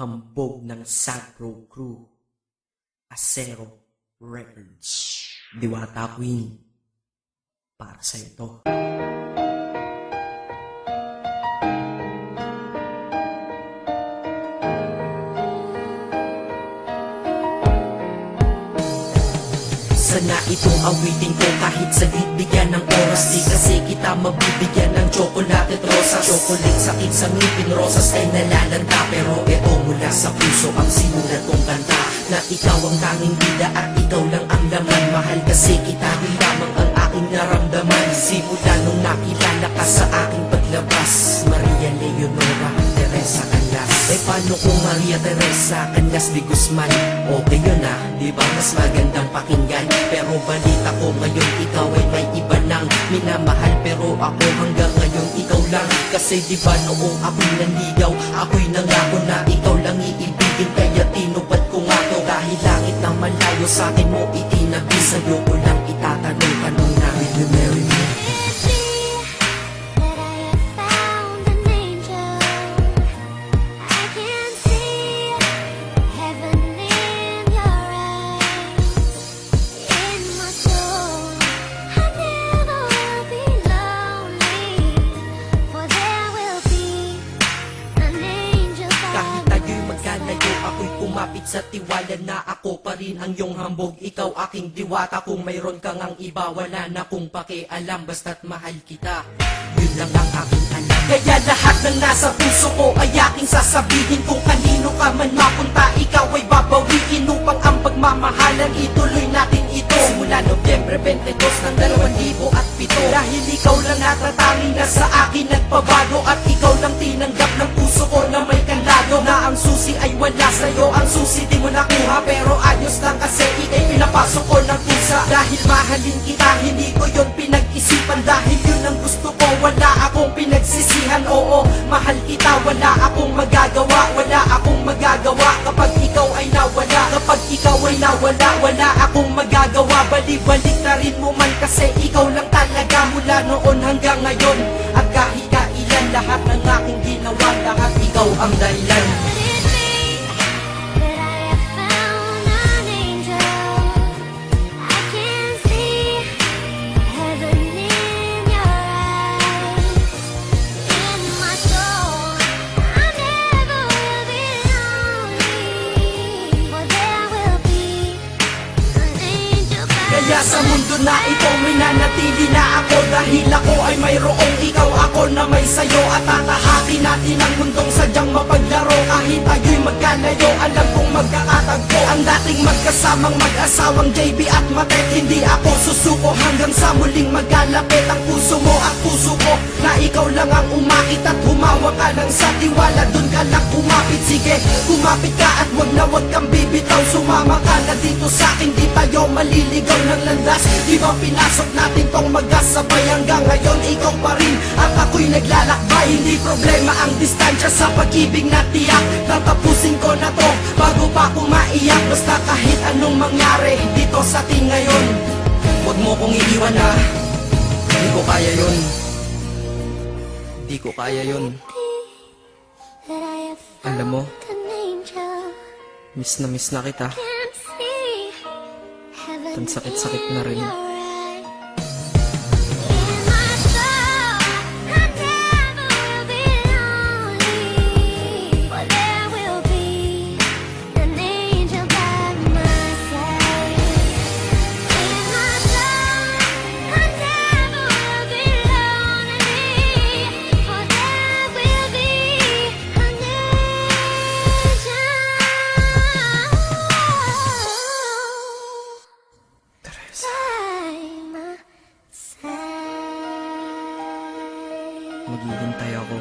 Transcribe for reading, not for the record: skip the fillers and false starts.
Hambog ng Sagro Crew, Acero Records, Diwata Queen, para sa ito. Sana itong awitin ko kahit saglit bigyan ng oras. Di kasi kita mabibigyan ng tsokolate at rosas. Chocolate sakit sa ngipin, rosas ay nalalanta. Pero eto mula sa puso ang simulat kong kanta, na ikaw ang tanging bida at ikaw lang ang laman. Mahal kasi kita, di lamang ang aking naramdaman. Simula nung nakilala ka sa aking paglabas, Maria Leonora Teresa Canlas. Paano kung Maria Teresa Canlas de Guzman? Okay yun ah, di ba mas magandang pakinggan? Pero balita ko ngayon ikaw ay may iba nang minamahal. Pero ako hanggang ngayon ikaw lang. Kasi di ba noong ako'y nanligaw, ako'y nangako na ikaw lang iibigin. Kaya tinupad ko nga to, dahil langit na malayo sa akin mo itinabi. Sa'yo ko lang itatanong na, will you marry me? Kumapit sa tiwala na ako pa rin ang iyong hambog. Ikaw aking diwata, kung mayroon kang ang iba, wala na kung pakialam, basta't mahal kita, yun lang ang aking alam. Kaya lahat ng nasa puso ko ay aking sasabihin. Kung kanino ka man mapunta, ikaw ay babawiin, upang ang pagmamahalan ituloy natin ito. Simula Nobyembre 22 ng 2007, dahil ikaw lang natatanging na sa akin nagpabago. At ikaw lang tinanggap ng puso ko na may kandado, na ang susi ay wala sa'yo. Ang susi di mo nakuha, pero ayos lang kasi ikay pinapasok ko ng pusa. Dahil mahalin kita, hindi ko yun pinag-isipan. Dahil yun ang gusto ko, wala akong pinagsisihan. Oo, mahal kita, wala akong magagawa. Wala akong magagawa kapag ikaw ay nawala. Kapag ikaw ay nawala, wala akong magagawa. Balik-balik na rin mo man kasi ikaw lang talaga, mula noon hanggang ngayon. At kahit kailan, lahat ng aking ginawa, lahat ikaw ang dahilan. Kaya sa mundo na ito may nanatili na ako, dahil ako ay mayroong ikaw, ako na may sayo. At tatahakin natin ang mundong sadyang mapaglaro. Kahit tayo'y magkalayo, alam kong magkakatagpo. Ang dating magkasamang mag-asawang JB at Matet, hindi ako susuko hanggang sa muling magkalapit ang puso mo at puso ko, na ikaw lang ang umakit at humawa ka lang sa tiwala. Dun ka lang kumapit, sige kumapit ka at wag na wag kang bibitaw. Sumama ka na dito sa akin, di tayo maliligaw ng landas. Di ba pinasok natin tong magkasabay, hanggang ngayon ikaw pa rin at ako'y naglalakbay. Hindi problema ang distansya sa pag-ibig na tiyak, tatapusin ko na to bago pa ako maiyak. Basta kahit anong mangyari dito sa atin ngayon, wag mo kong iiwan na, di ko kaya yun. Di ko kaya yun. Alam mo, miss na kita. Ang sakit-sakit na rin. Maghihintay ako.